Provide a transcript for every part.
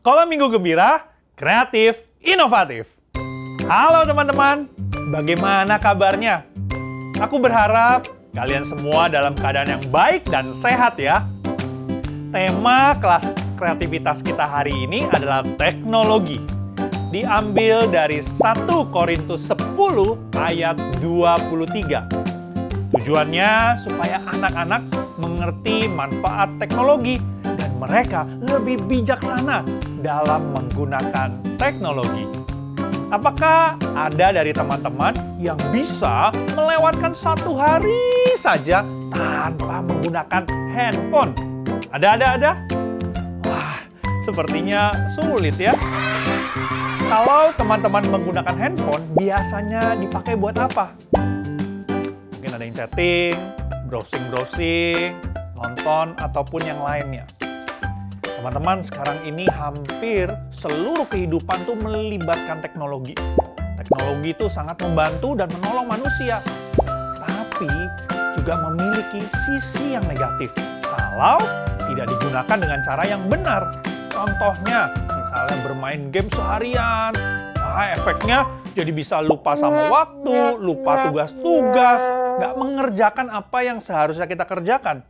Sekolah Minggu Gembira, kreatif, inovatif. Halo teman-teman, bagaimana kabarnya? Aku berharap kalian semua dalam keadaan yang baik dan sehat ya. Tema kelas kreativitas kita hari ini adalah teknologi. Diambil dari 1 Korintus 10 ayat 23. Tujuannya supaya anak-anak mengerti manfaat teknologi dan mereka lebih bijaksana dalam menggunakan teknologi. Apakah ada dari teman-teman yang bisa melewatkan 1 hari saja tanpa menggunakan handphone? Ada? Wah, sepertinya sulit ya. Kalau teman-teman menggunakan handphone, biasanya dipakai buat apa? Mungkin ada yang chatting, browsing, nonton, ataupun yang lainnya. Teman-teman, sekarang ini hampir seluruh kehidupan tuh melibatkan teknologi. Teknologi itu sangat membantu dan menolong manusia. Tapi juga memiliki sisi yang negatif kalau tidak digunakan dengan cara yang benar. Contohnya, misalnya bermain game seharian. Wah, efeknya jadi bisa lupa sama waktu, lupa tugas-tugas, nggak mengerjakan apa yang seharusnya kita kerjakan.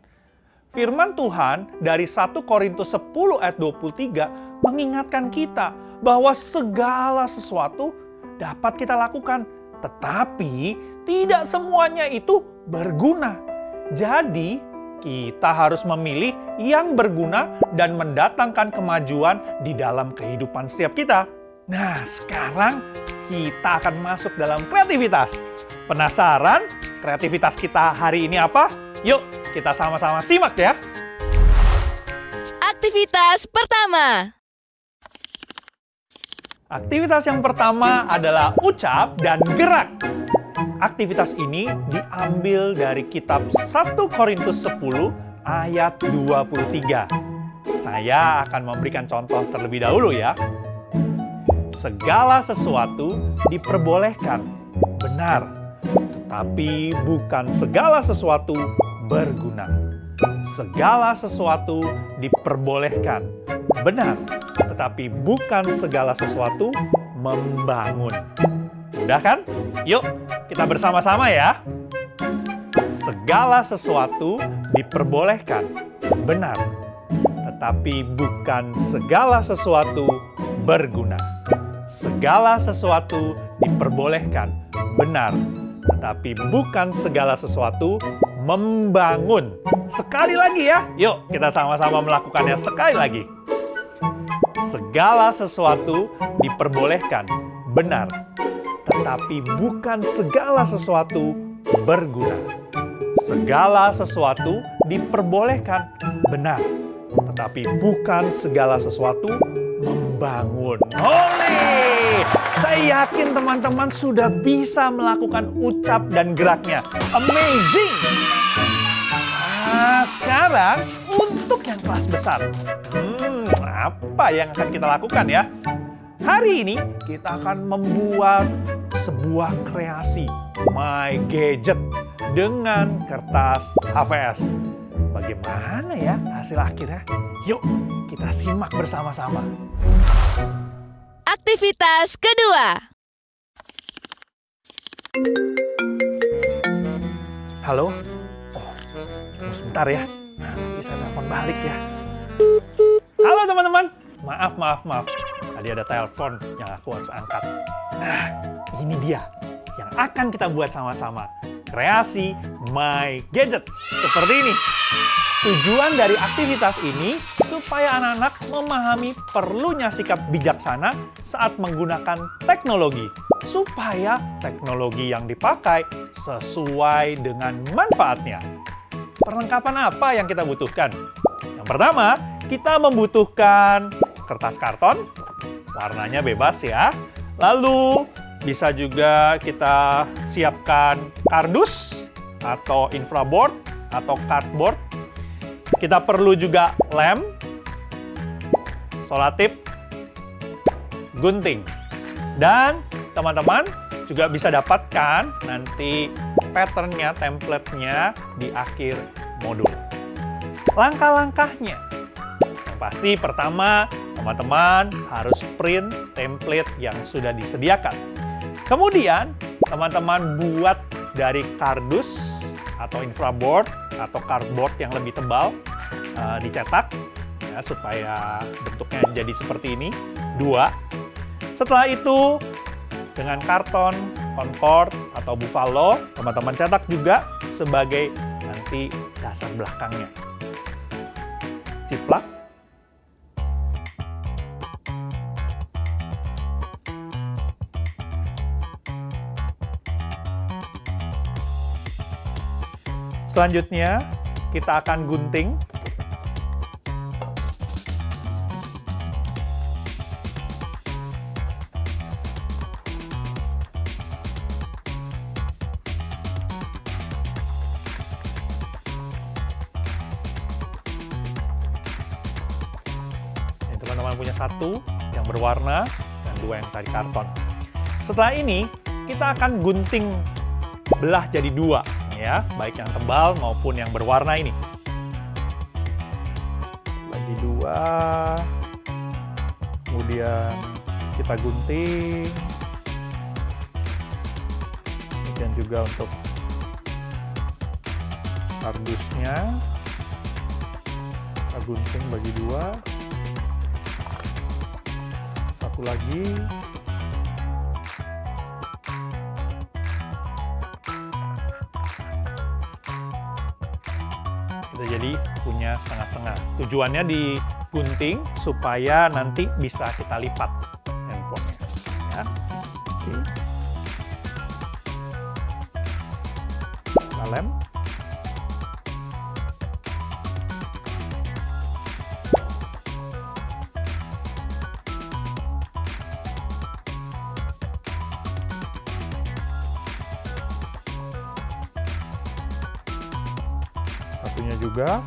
Firman Tuhan dari 1 Korintus 10 ayat 23 mengingatkan kita bahwa segala sesuatu dapat kita lakukan, tetapi tidak semuanya itu berguna. Jadi, kita harus memilih yang berguna dan mendatangkan kemajuan di dalam kehidupan setiap kita. Nah, sekarang kita akan masuk dalam kreativitas. Penasaran kreativitas kita hari ini apa? Yuk, kita sama-sama simak ya. Aktivitas pertama. Aktivitas yang pertama adalah ucap dan gerak. Aktivitas ini diambil dari kitab 1 Korintus 10 ayat 23. Saya akan memberikan contoh terlebih dahulu ya. Segala sesuatu diperbolehkan, benar, tetapi bukan segala sesuatu berguna. Segala sesuatu diperbolehkan, benar, tetapi bukan segala sesuatu membangun. Udah kan? Yuk, kita bersama-sama ya. Segala sesuatu diperbolehkan, benar, tetapi bukan segala sesuatu berguna. Segala sesuatu diperbolehkan, benar, tetapi bukan segala sesuatu membangun. Sekali lagi ya, yuk kita sama-sama melakukannya sekali lagi. Segala sesuatu diperbolehkan, benar, tetapi bukan segala sesuatu berguna. Segala sesuatu diperbolehkan, benar, tetapi bukan segala sesuatu membangun. Oleh! Saya yakin teman-teman sudah bisa melakukan ucap dan geraknya. Amazing! Nah, sekarang untuk yang kelas besar. Apa yang akan kita lakukan ya? Hari ini kita akan membuat sebuah kreasi My Gadget dengan kertas HVS. Bagaimana ya hasil akhirnya? Yuk, kita simak bersama-sama. Aktivitas kedua. Halo? Oh, tunggu sebentar ya. Nanti saya telepon balik ya. Halo teman-teman. Maaf. Tadi ada telepon yang aku harus angkat. Nah, ini dia yang akan kita buat sama-sama. Kreasi My Gadget. Seperti ini. Tujuan dari aktivitas ini supaya anak-anak memahami perlunya sikap bijaksana saat menggunakan teknologi. Supaya teknologi yang dipakai sesuai dengan manfaatnya. Perlengkapan apa yang kita butuhkan? Yang pertama, kita membutuhkan kertas karton. Warnanya bebas ya. Lalu bisa juga kita siapkan kardus atau infraboard atau cardboard. Kita perlu juga lem, selotip, gunting. Dan teman-teman juga bisa dapatkan nanti patternnya, template-nya di akhir modul. Langkah-langkahnya. Yang pasti pertama teman-teman harus print template yang sudah disediakan. Kemudian, teman-teman buat dari kardus atau infraboard atau cardboard yang lebih tebal, dicetak ya, supaya bentuknya jadi seperti ini, 2. Setelah itu, dengan karton, Concord, atau Buffalo, teman-teman cetak juga sebagai nanti dasar belakangnya. Ciplak. Selanjutnya, kita akan gunting. Ini teman-teman punya 1 yang berwarna dan 2 yang tadi karton. Setelah ini, kita akan gunting belah jadi 2. Ya, baik yang tebal maupun yang berwarna ini. Bagi 2, kemudian kita gunting. Kemudian juga untuk kardusnya, kita gunting bagi 2. Satu lagi. Jadi punya setengah-setengah. Tujuannya digunting supaya nanti bisa kita lipat handphonenya. Ya. Oke. Kita lem. Satunya juga.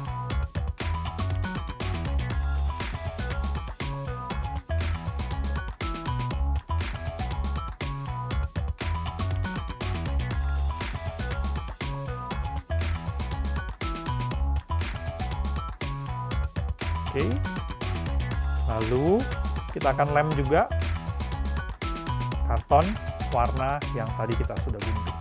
Oke. Lalu kita akan lem juga karton warna yang tadi kita sudah gunting.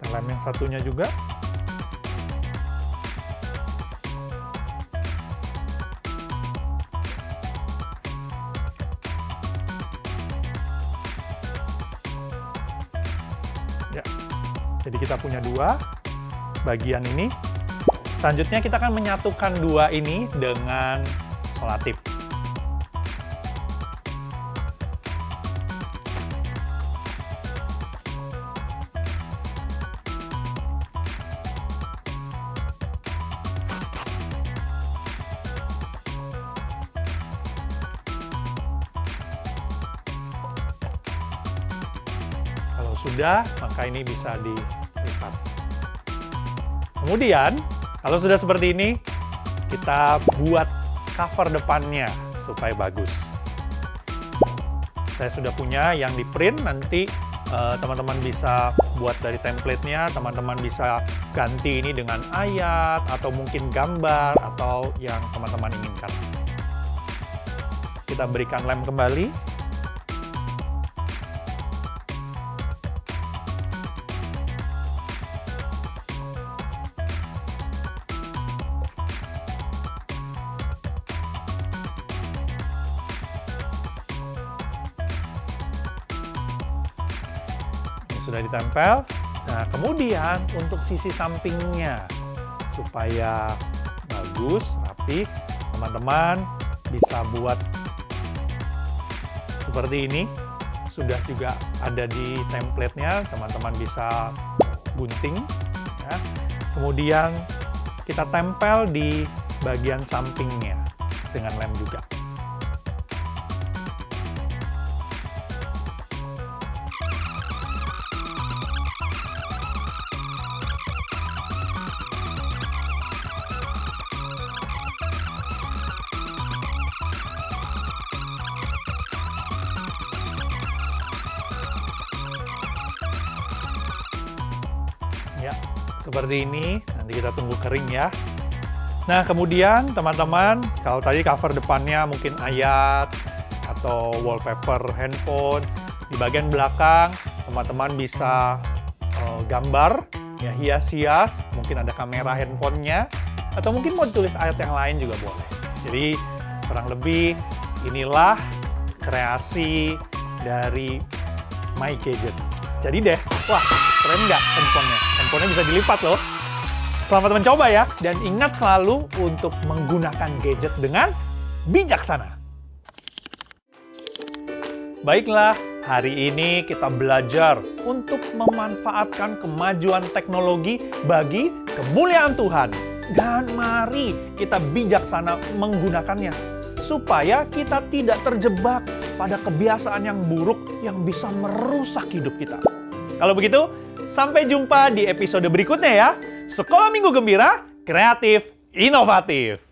Lem yang satunya juga. Ya. Jadi kita punya 2 bagian ini. Selanjutnya kita akan menyatukan 2 ini dengan selotip. Sudah, maka ini bisa dilipat. Kemudian, kalau sudah seperti ini, kita buat cover depannya supaya bagus. Saya sudah punya yang di print, nanti teman-teman bisa buat dari template-nya, teman-teman bisa ganti ini dengan ayat, atau mungkin gambar, atau yang teman-teman inginkan. Kita berikan lem kembali. Sudah ditempel. Nah, kemudian untuk sisi sampingnya supaya bagus, rapi, teman-teman bisa buat seperti ini. Sudah juga ada di template-nya, teman-teman bisa gunting. Ya. Kemudian kita tempel di bagian sampingnya dengan lem juga. Ya, seperti ini. Nanti kita tunggu kering ya. Nah, kemudian teman-teman, kalau tadi cover depannya mungkin ayat atau wallpaper handphone, di bagian belakang teman-teman bisa gambar, ya hias-hias, mungkin ada kamera handphonenya, atau mungkin mau tulis ayat yang lain juga boleh. Jadi kurang lebih inilah kreasi dari My Gadget. Jadi deh, wah keren nggak handphonenya? Handphonenya bisa dilipat loh. Selamat mencoba ya, dan ingat selalu untuk menggunakan gadget dengan bijaksana. Baiklah, hari ini kita belajar untuk memanfaatkan kemajuan teknologi bagi kemuliaan Tuhan. Dan mari kita bijaksana menggunakannya, supaya kita tidak terjebak pada kebiasaan yang buruk yang bisa merusak hidup kita. Kalau begitu, sampai jumpa di episode berikutnya ya. Sekolah Minggu Gembira, kreatif, inovatif.